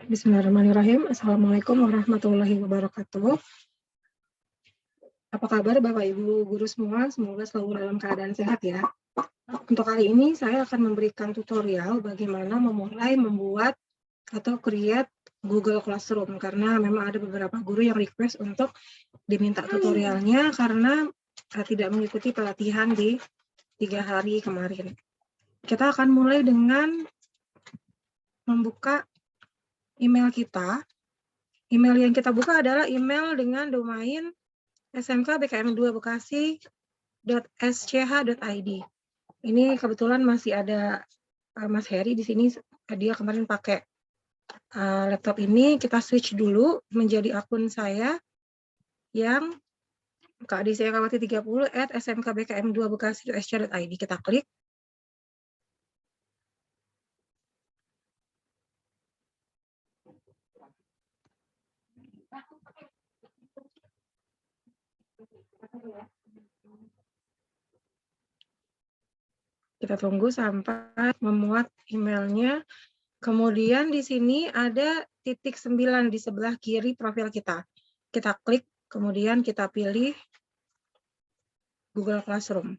Bismillahirrahmanirrahim. Assalamualaikum warahmatullahi wabarakatuh. Apa kabar Bapak Ibu guru semua? Semoga selalu dalam keadaan sehat ya. Untuk kali ini saya akan memberikan tutorial bagaimana memulai membuat atau create Google Classroom, karena memang ada beberapa guru yang request untuk diminta tutorialnya karena tidak mengikuti pelatihan di 3 hari kemarin. Kita akan mulai dengan membuka email kita. Email yang kita buka adalah email dengan domain smkbkm2bekasi.sch.id. Ini kebetulan masih ada Mas Heri di sini, dia kemarin pakai laptop ini. Kita switch dulu menjadi akun saya yang kadisayakawati30@smkbkm2bekasi.sch.id. Kita klik. Kita tunggu sampai memuat emailnya. Kemudian di sini ada titik 9 di sebelah kiri profil kita. Kita klik, kemudian kita pilih Google Classroom.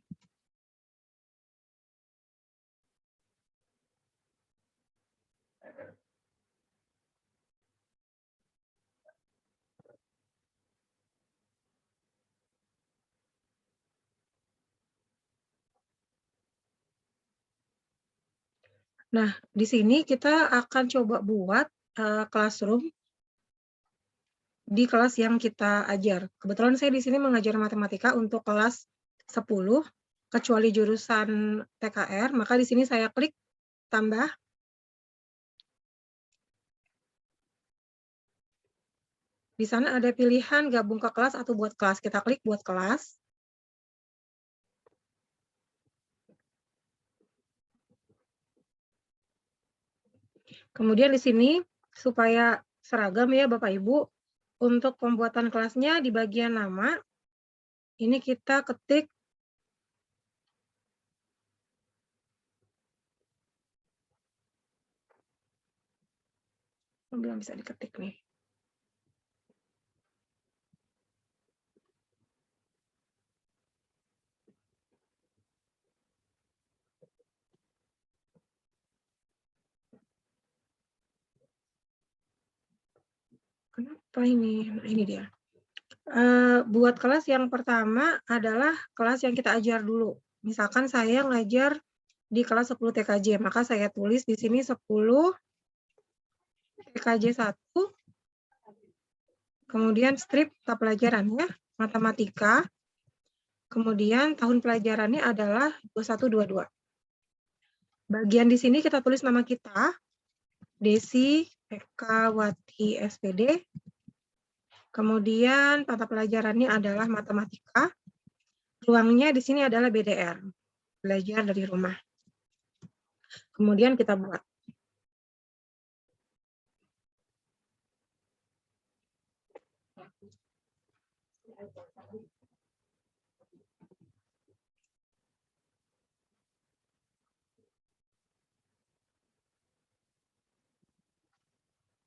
Nah, di sini kita akan coba buat classroom di kelas yang kita ajar. Kebetulan saya di sini mengajar matematika untuk kelas 10, kecuali jurusan TKR, maka di sini saya klik tambah. Di sana ada pilihan gabung ke kelas atau buat kelas. Kita klik buat kelas. Kemudian di sini supaya seragam ya Bapak Ibu, untuk pembuatan kelasnya di bagian nama, ini kita ketik belum bisa diketik nih. Kenapa ini? Nah, ini dia. Buat kelas yang pertama adalah kelas yang kita ajar dulu. Misalkan saya ngajar di kelas 10 TKJ, maka saya tulis di sini 10 TKJ 1, kemudian strip mata pelajarannya, matematika, kemudian tahun pelajarannya adalah 2122. Bagian di sini kita tulis nama kita, Desi Ekawati SPD, kemudian mata pelajarannya adalah matematika, ruangnya di sini adalah BDR, belajar dari rumah. Kemudian kita buat.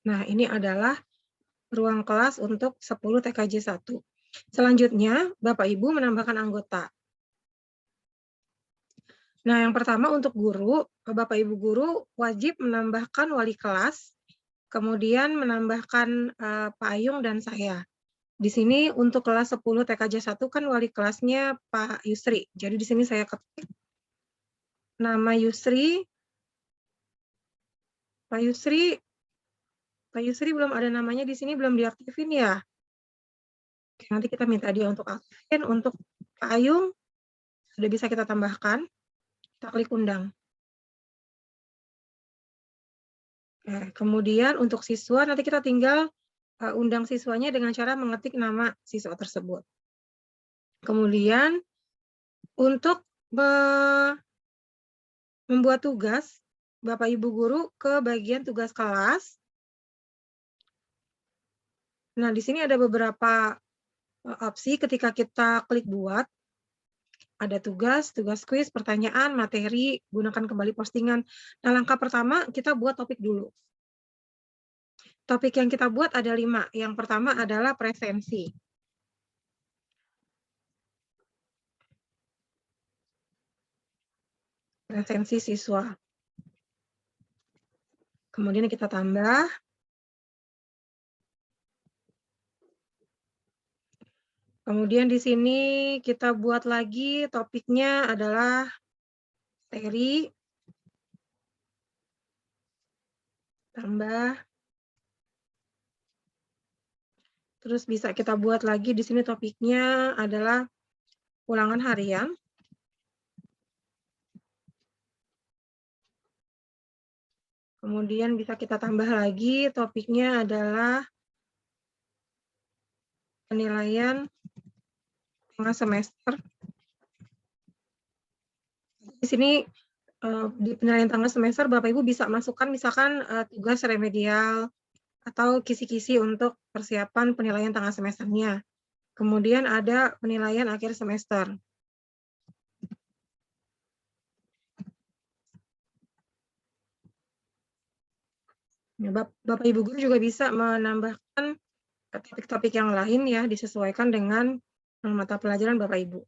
Nah, ini adalah ruang kelas untuk 10 TKJ 1. Selanjutnya, Bapak Ibu menambahkan anggota. Nah, yang pertama untuk guru, Bapak Ibu guru wajib menambahkan wali kelas, kemudian menambahkan Pak Ayung dan saya. Di sini untuk kelas 10 TKJ 1 kan wali kelasnya Pak Yusri. Jadi di sini saya ketik nama Yusri. Pak Yusri belum ada namanya di sini, belum diaktifin ya. Oke, nanti kita minta dia untuk aktifin. Untuk Pak Ayung sudah bisa kita tambahkan. Kita klik undang. Kemudian untuk siswa nanti kita tinggal undang siswanya dengan cara mengetik nama siswa tersebut. Kemudian untuk membuat tugas, Bapak Ibu guru ke bagian tugas kelas. Nah, di sini ada beberapa opsi ketika kita klik buat. Ada tugas kuis, pertanyaan, materi, gunakan kembali postingan. Nah, langkah pertama kita buat topik dulu. Topik yang kita buat ada 5. Yang pertama adalah presensi. Presensi siswa. Kemudian kita tambah. Kemudian di sini kita buat lagi topiknya adalah materi. Tambah. Terus bisa kita buat lagi di sini topiknya adalah ulangan harian. Kemudian bisa kita tambah lagi topiknya adalah penilaian tengah semester. Di sini di penilaian tengah semester Bapak Ibu bisa masukkan misalkan tugas remedial atau kisi-kisi untuk persiapan penilaian tengah semesternya. Kemudian ada penilaian akhir semester. Bapak Ibu guru juga bisa menambahkan topik-topik yang lain ya, disesuaikan dengan mata pelajaran Bapak Ibu.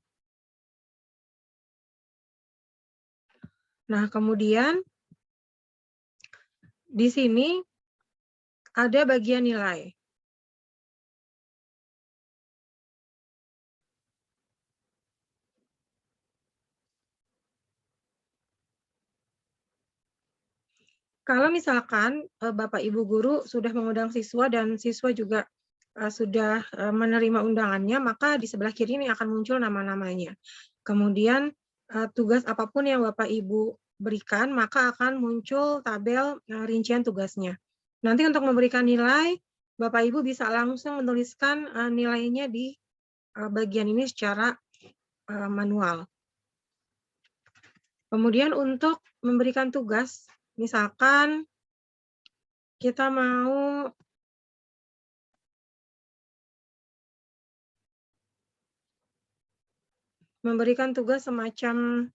Nah, kemudian di sini ada bagian nilai. Kalau misalkan Bapak Ibu guru sudah mengundang siswa dan siswa juga sudah menerima undangannya, maka di sebelah kiri ini akan muncul nama-namanya. Kemudian tugas apapun yang Bapak Ibu berikan, maka akan muncul tabel rincian tugasnya. Nanti untuk memberikan nilai, Bapak Ibu bisa langsung menuliskan nilainya di bagian ini secara manual. Kemudian untuk memberikan tugas, misalkan kita mau memberikan tugas semacam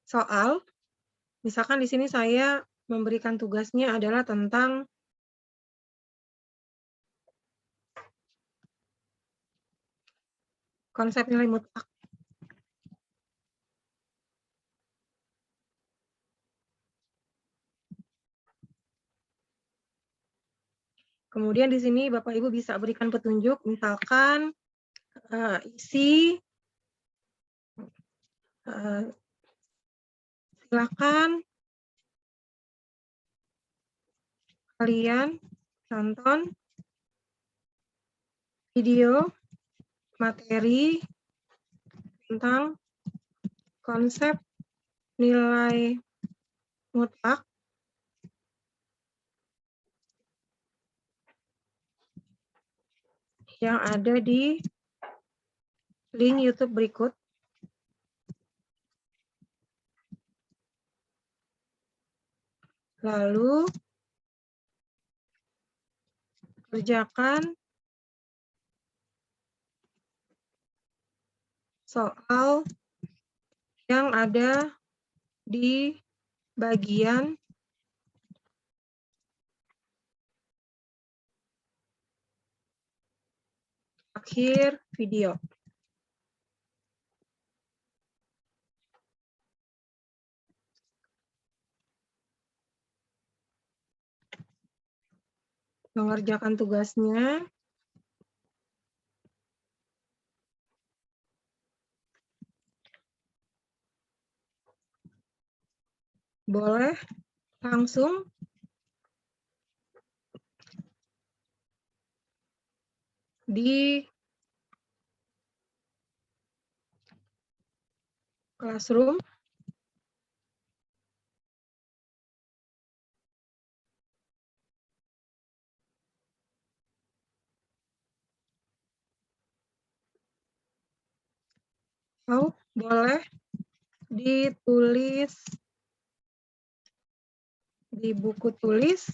soal, misalkan di sini saya memberikan tugasnya adalah tentang konsep nilai mutlak. Kemudian di sini Bapak Ibu bisa berikan petunjuk, misalkan isi, silakan kalian tonton video materi tentang konsep nilai mutlak yang ada di link YouTube berikut. Lalu kerjakan soal yang ada di bagian akhir video. Mengerjakan tugasnya. Boleh langsung di Classroom. Atau boleh ditulis di buku tulis,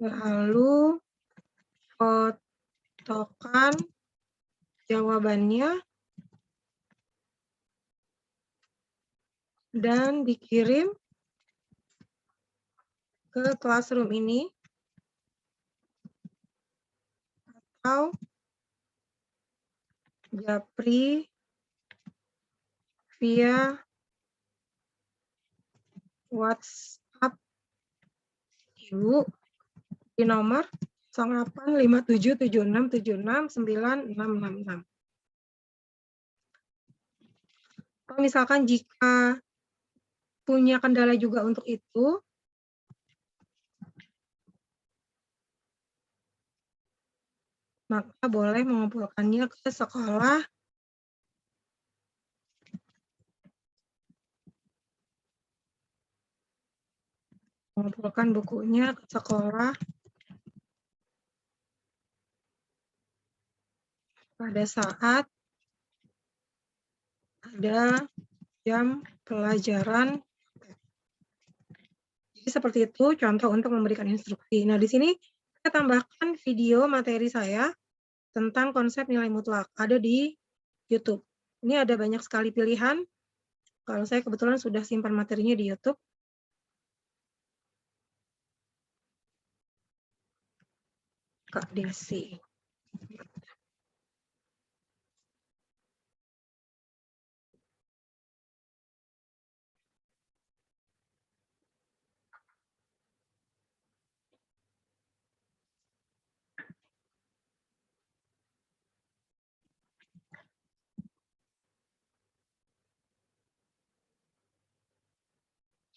lalu fotokan jawabannya, dan dikirim ke Classroom ini atau Japri via WhatsApp Ibu di nomor 085776769666. Kalau misalkan jika punya kendala juga untuk itu, maka boleh mengumpulkannya ke sekolah mengumpulkan bukunya ke sekolah pada saat ada jam pelajaran. Jadi seperti itu contoh untuk memberikan instruksi. Nah, di sini saya tambahkan video materi saya tentang konsep nilai mutlak. Ada di YouTube. Ini ada banyak sekali pilihan. Kalau saya kebetulan sudah simpan materinya di YouTube. Kak Desi.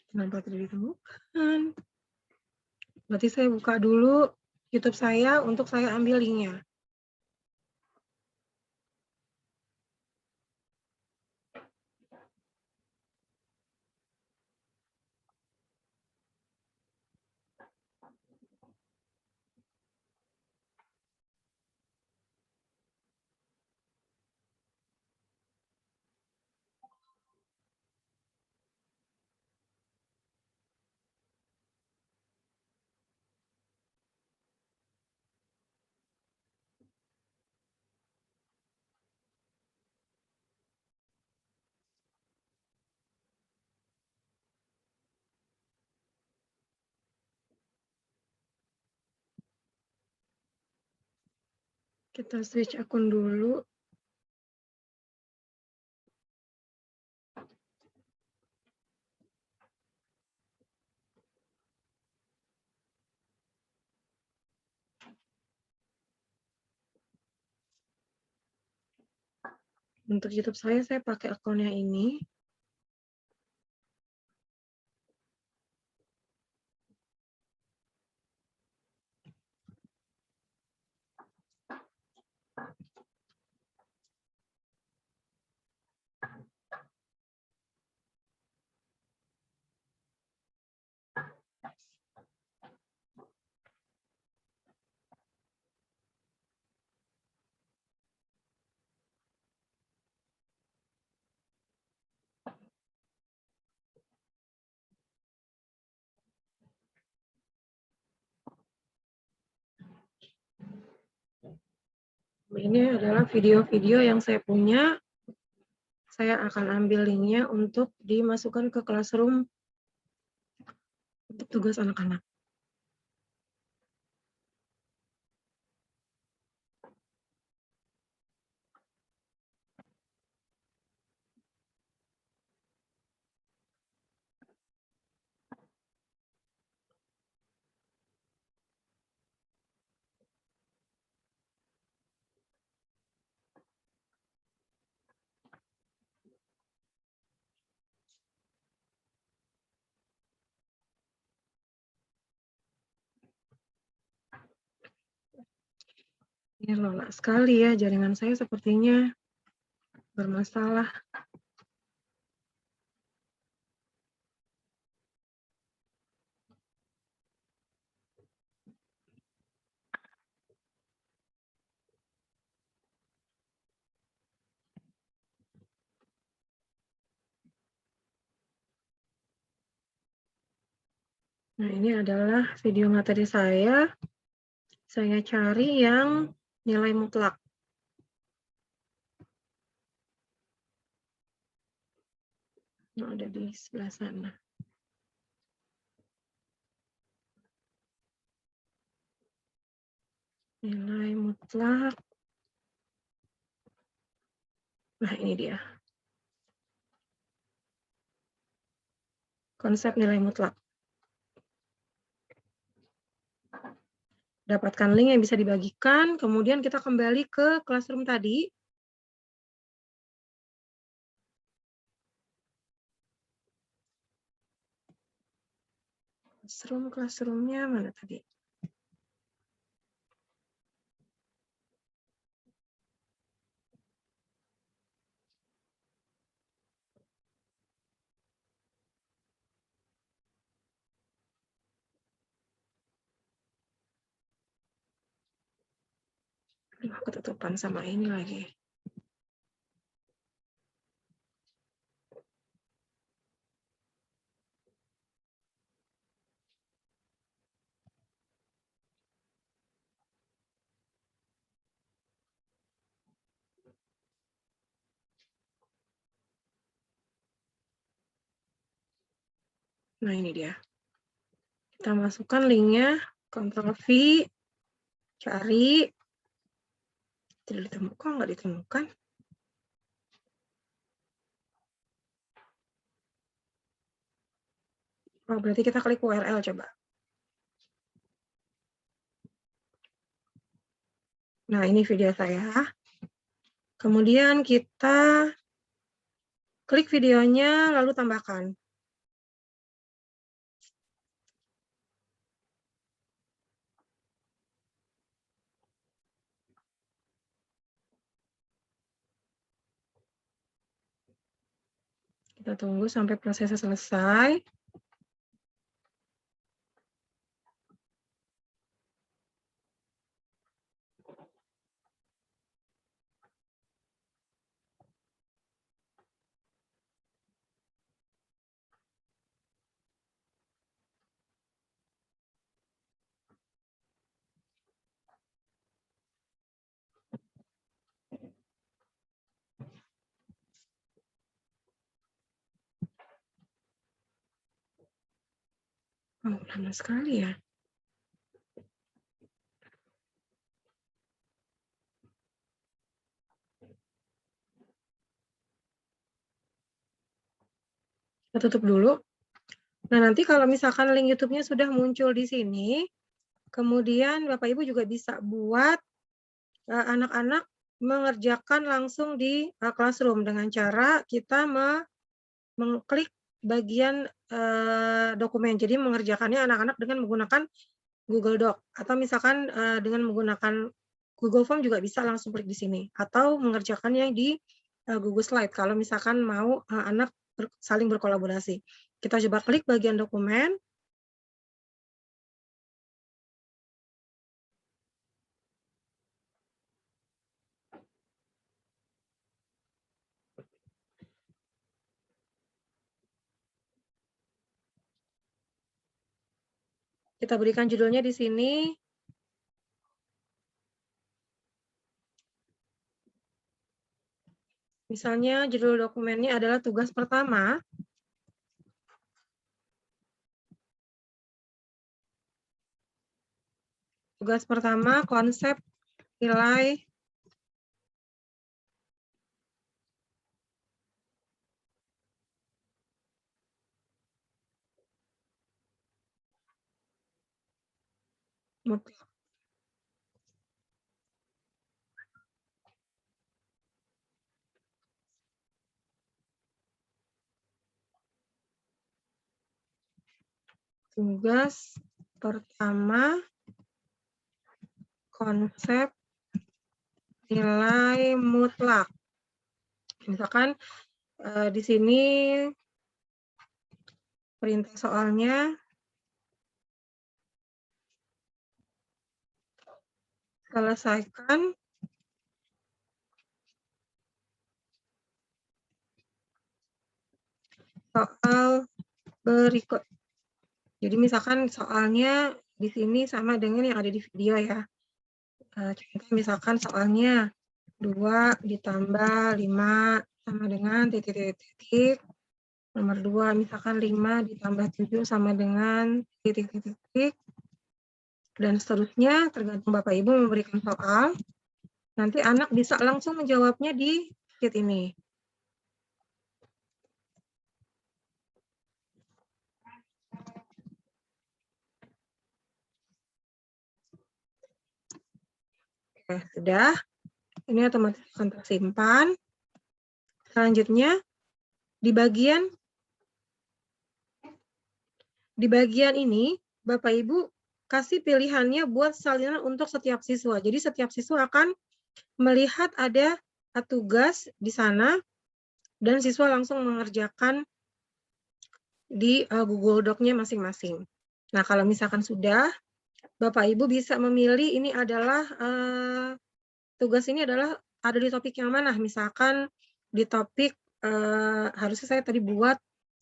Kenapa tidak ditemukan? Berarti saya buka dulu YouTube saya untuk saya ambil linknya. Kita switch akun dulu. Untuk YouTube saya pakai akunnya ini. Ini adalah video-video yang saya punya. Saya akan ambil linknya untuk dimasukkan ke Classroom untuk tugas anak-anak. Ini lola sekali ya, jaringan saya sepertinya bermasalah. Nah, ini adalah video materi saya. Saya cari yang nilai mutlak. yang ada di sebelah sana. Nilai mutlak. Nah, ini dia. Konsep nilai mutlak. Dapatkan link yang bisa dibagikan, kemudian kita kembali ke Classroom tadi. Classroom-nya mana tadi? Aduh, ketutupan sama ini lagi. Nah, ini dia. Kita masukkan linknya, Ctrl V, cari. Tidak ditemukan, nggak ditemukan. Oh, berarti kita klik URL coba. Nah, ini video saya. Kemudian kita klik videonya, lalu tambahkan. Kita tunggu sampai prosesnya selesai. Oh, lama sekali ya. Kita tutup dulu. Nah, nanti kalau misalkan link YouTube-nya sudah muncul di sini, kemudian Bapak Ibu juga bisa buat anak-anak mengerjakan langsung di Classroom dengan cara kita mengklik bagian dokumen. Jadi mengerjakannya anak-anak dengan menggunakan Google Doc atau misalkan dengan menggunakan Google Form juga bisa langsung klik di sini atau mengerjakannya di Google Slide kalau misalkan mau anak saling berkolaborasi. Kita coba klik bagian dokumen. Kita berikan judulnya di sini. Misalnya judul dokumennya adalah tugas pertama. Tugas pertama, konsep nilai mutlak. Tugas pertama, konsep nilai mutlak. Misalkan di sini perintah soalnya selesaikan soal berikut. Jadi misalkan soalnya di sini sama dengan yang ada di video ya. Contoh misalkan soalnya 2 ditambah 5 sama dengan titik-titik. Nomor 2, misalkan 5 ditambah 7 sama dengan titik-titik, dan seterusnya, tergantung Bapak Ibu memberikan soal. Nanti anak bisa langsung menjawabnya di sheet ini. Oke, sudah. Ini otomatis akan tersimpan. Selanjutnya, di bagian ini, Bapak Ibu kasih pilihannya buat salinan untuk setiap siswa. Jadi setiap siswa akan melihat ada tugas di sana, dan siswa langsung mengerjakan di Google Doc-nya masing-masing. Nah, kalau misalkan sudah, Bapak Ibu bisa memilih ini adalah tugas ini adalah ada di topik yang mana. Misalkan di topik harusnya saya tadi buat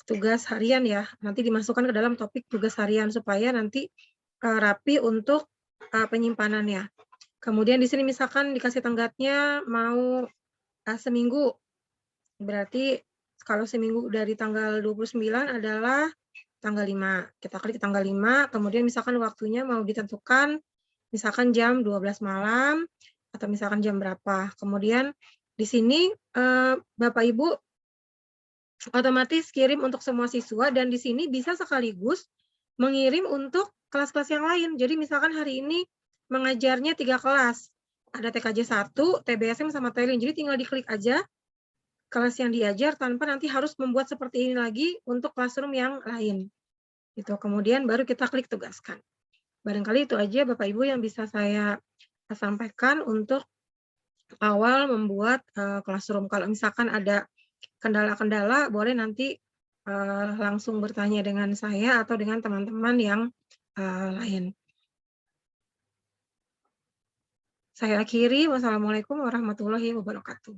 tugas harian ya, nanti dimasukkan ke dalam topik tugas harian supaya nanti rapi untuk penyimpanannya. Kemudian di sini misalkan dikasih tenggatnya mau seminggu, berarti kalau seminggu dari tanggal 29 adalah tanggal 5. Kita klik tanggal 5, kemudian misalkan waktunya mau ditentukan, misalkan jam 12 malam, atau misalkan jam berapa. Kemudian di sini Bapak Ibu otomatis kirim untuk semua siswa, dan di sini bisa sekaligus mengirim untuk kelas-kelas yang lain. Jadi misalkan hari ini mengajarnya 3 kelas. Ada TKJ 1, TBSM, sama Tailing. Jadi tinggal diklik aja kelas yang diajar tanpa nanti harus membuat seperti ini lagi untuk classroom yang lain. Gitu. Kemudian baru kita klik tugaskan. Barangkali itu aja Bapak Ibu yang bisa saya sampaikan untuk awal membuat classroom. Kalau misalkan ada kendala-kendala, boleh nanti langsung bertanya dengan saya atau dengan teman-teman yang lain. Saya akhiri. Wassalamualaikum warahmatullahi wabarakatuh.